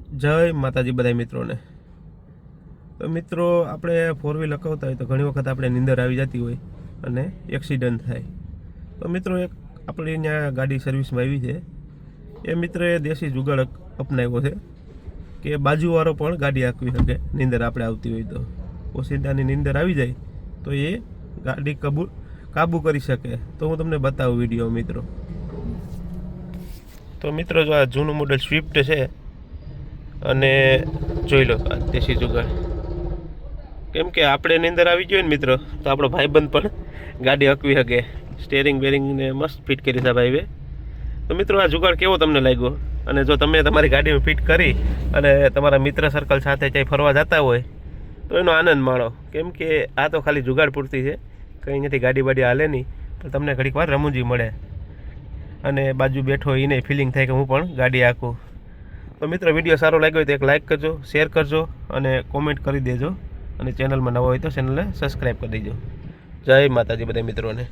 જય માતાજી બધા મિત્રોને। તો મિત્રો આપણે ફોર વ્હીલ હકાવતા હોય તો ઘણી વખત આપણે નીંદર આવી જતી હોય અને એક્સિડન્ટ થાય। તો મિત્રો એક આપણે અહીંયા ગાડી સર્વિસમાં આવી છે, એ મિત્રએ દેશી જુગાડ અપનાવ્યો છે કે બાજુવાળો પણ ગાડી હાંકવી શકે નીંદર આપણે આવતી હોય તો। ઓશિંતાની નીંદર આવી જાય તો એ ગાડી કાબુ કરી શકે। તો હું તમને બતાવું વિડીયો મિત્રો। તો મિત્રો જો આ જૂનું મોડલ સ્વિફ્ટ છે અને જોઈ લો આ દેશી જુગાડ। કેમ કે આપણે નીંદર આવી જોઈએ ને મિત્રો તો આપણો ભાઈબંધ પણ ગાડી હકવી શકે। સ્ટેરિંગ બેરિંગને મસ્ત ફિટ કરી છે ભાઈએ। તો મિત્રો આ જુગાડ કેવો તમને લાગ્યો? અને જો તમે તમારી ગાડીમાં ફિટ કરી અને તમારા મિત્ર સર્કલ સાથે ક્યાંય ફરવા જતા હોય તો એનો આનંદ માણો। કેમ કે આ તો ખાલી જુગાડ પૂરતી છે, કંઈ અહીંયાથી ગાડી બાડી હાલે નહીં, પણ તમને ઘડીક વાર રમૂજી મળે અને બાજુ બેઠો એને ફિલિંગ થાય કે હું પણ ગાડી હાંકું। તો મિત્રો વિડીયો સારો લાગ્યો હોય તો એક લાઇક કરજો, શેર કરજો અને કોમેન્ટ કરી દેજો। અને ચેનલમાં નવા હોય તો ચેનલને સબસ્ક્રાઈબ કરી દેજો। જય માતાજી બધા મિત્રોને।